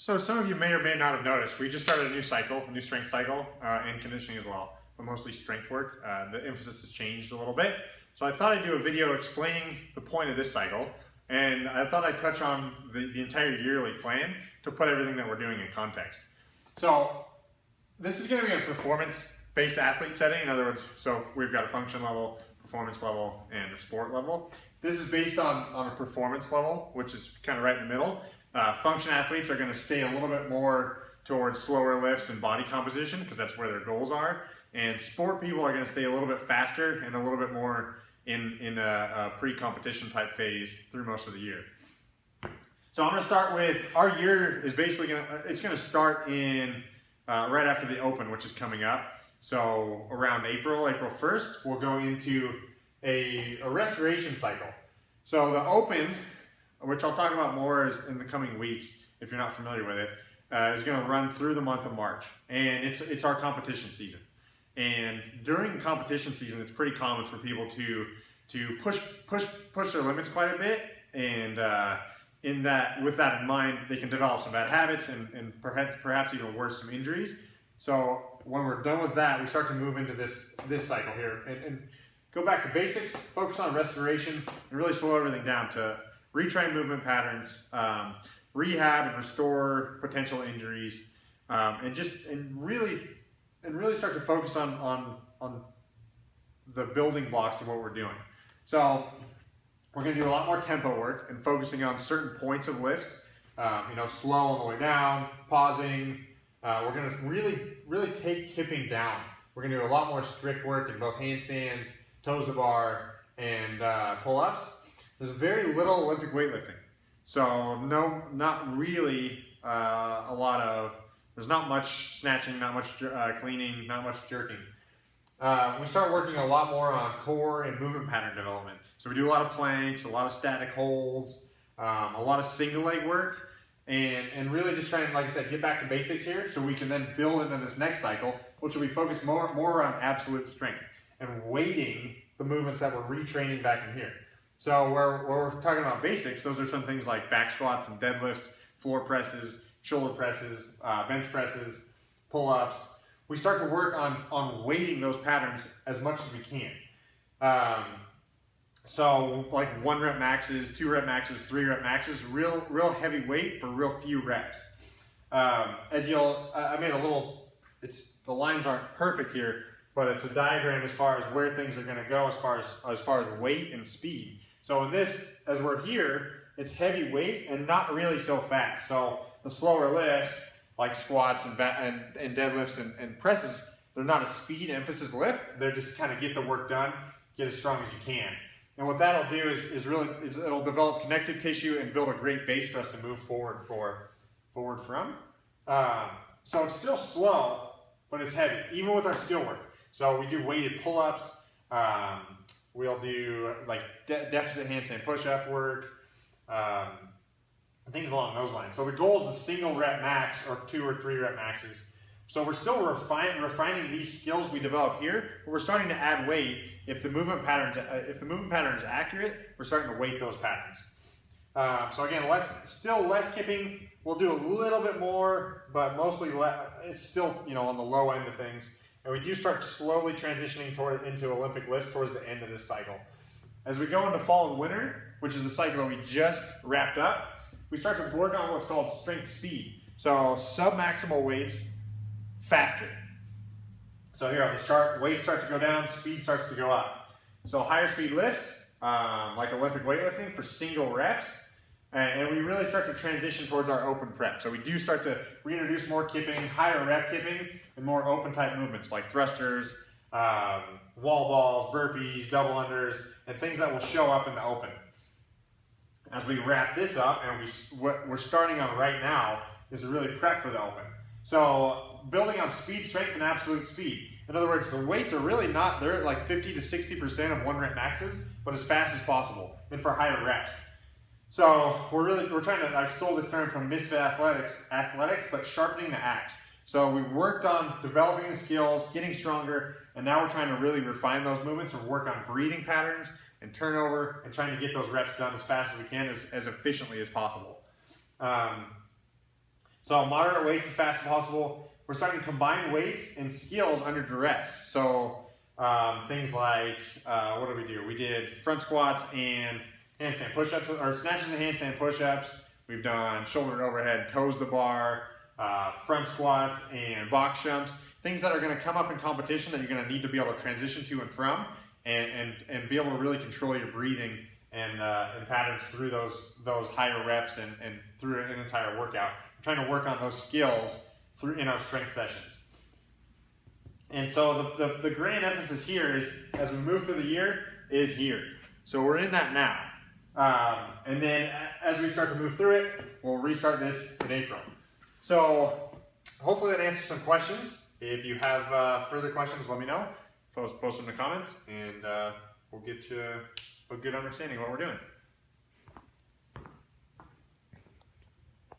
So some of you may or may not have noticed, we just started a new cycle, a new strength cycle, and conditioning as well, but mostly strength work. The emphasis has changed a little bit. So I thought I'd do a video explaining the point of this cycle, and I thought I'd touch on the entire yearly plan to put everything that we're doing in context. So this is going to be a performance-based athlete setting. In other words, so we've got a function level, performance level, and a sport level. This is based on a performance level, which is kind of right in the middle. Function athletes are going to stay a little bit more towards slower lifts and body composition because that's where their goals are. And sport people are going to stay a little bit faster and a little bit more in a pre-competition type phase through most of the year. So I'm going to start with, our year is basically it's going to start in right after the Open, which is coming up. So around April 1st, we'll go into a restoration cycle. So the Open, which I'll talk about more in the coming weeks, if you're not familiar with it, is going to run through the month of March, and it's our competition season. And during competition season, it's pretty common for people to push their limits quite a bit, and with that in mind, they can develop some bad habits and perhaps even worse, some injuries. So when we're done with that, we start to move into this cycle here and go back to basics, focus on restoration, and really slow everything down to retrain movement patterns, rehab and restore potential injuries, and really start to focus on the building blocks of what we're doing. So we're going to do a lot more tempo work and focusing on certain points of lifts. Slow on the way down, pausing. We're going to really take kipping down. We're going to do a lot more strict work in both handstands, toes to bar, and pull-ups. There's very little Olympic weightlifting. So not really there's not much snatching, not much cleaning, not much jerking. We start working a lot more on core and movement pattern development. So we do a lot of planks, a lot of static holds, a lot of single leg work, and really just trying, like I said, get back to basics here so we can then build into this next cycle, which will be focused more around absolute strength and weighting the movements that we're retraining back in here. So where we're talking about basics, those are some things like back squats and deadlifts, floor presses, shoulder presses, bench presses, pull-ups. We start to work on weighting those patterns as much as we can. So like 1 rep maxes, 2 rep maxes, 3 rep maxes, real heavy weight for real few reps. I made a little, the lines aren't perfect here, but it's a diagram as far as where things are going to go as far as weight and speed. So in this, as we're here, it's heavy weight and not really so fast. So the slower lifts, like squats and deadlifts and presses, they're not a speed emphasis lift. They're just kind of get the work done, get as strong as you can. And what that'll do is it'll develop connective tissue and build a great base for us to move forward from. So it's still slow, but it's heavy, even with our skill work. So we do weighted pull-ups. We'll do like deficit handstand push-up work, things along those lines. So the goal is the single rep max or 2 or 3 rep maxes. So we're still refining these skills we develop here, but we're starting to add weight. If the movement pattern is accurate, we're starting to weight those patterns. So again, still less kipping. We'll do a little bit more, but mostly it's still on the low end of things. And we do start slowly transitioning into Olympic lifts towards the end of this cycle. As we go into fall and winter, which is the cycle that we just wrapped up, we start to work on what's called strength speed. So sub-maximal weights faster. So here on the chart, weights start to go down, speed starts to go up. So higher speed lifts, like Olympic weightlifting for single reps, and we really start to transition towards our open prep. So we do start to reintroduce more kipping, higher rep kipping, and more open type movements like thrusters, wall balls, burpees, double unders, and things that will show up in the open. As we wrap this up, and what we're starting on right now is to really prep for the open. So building on speed, strength, and absolute speed. In other words, the weights are really not, they're at like 50 to 60% of 1 rep maxes, but as fast as possible and for higher reps. So we're trying to, I stole this term from Misfit Athletics, but sharpening the axe. So we worked on developing the skills, getting stronger, and now we're trying to really refine those movements and work on breathing patterns and turnover and trying to get those reps done as fast as we can, as efficiently as possible. So moderate weights as fast as possible. We're starting to combine weights and skills under duress. So things like, what did we do? We did front squats and handstand push-ups, or snatches and handstand push-ups. We've done shoulder to overhead, toes to bar, front squats and box jumps. Things that are going to come up in competition that you're going to need to be able to transition to and from, and be able to really control your breathing and patterns through those higher reps and through an entire workout. We're trying to work on those skills in our strength sessions. And so the grand emphasis here is, as we move through the year, is here. So we're in that now. And then as we start to move through it, we'll restart this in April. So hopefully that answers some questions. If you have further questions, let me know. Post them in the comments, and we'll get you a good understanding of what we're doing.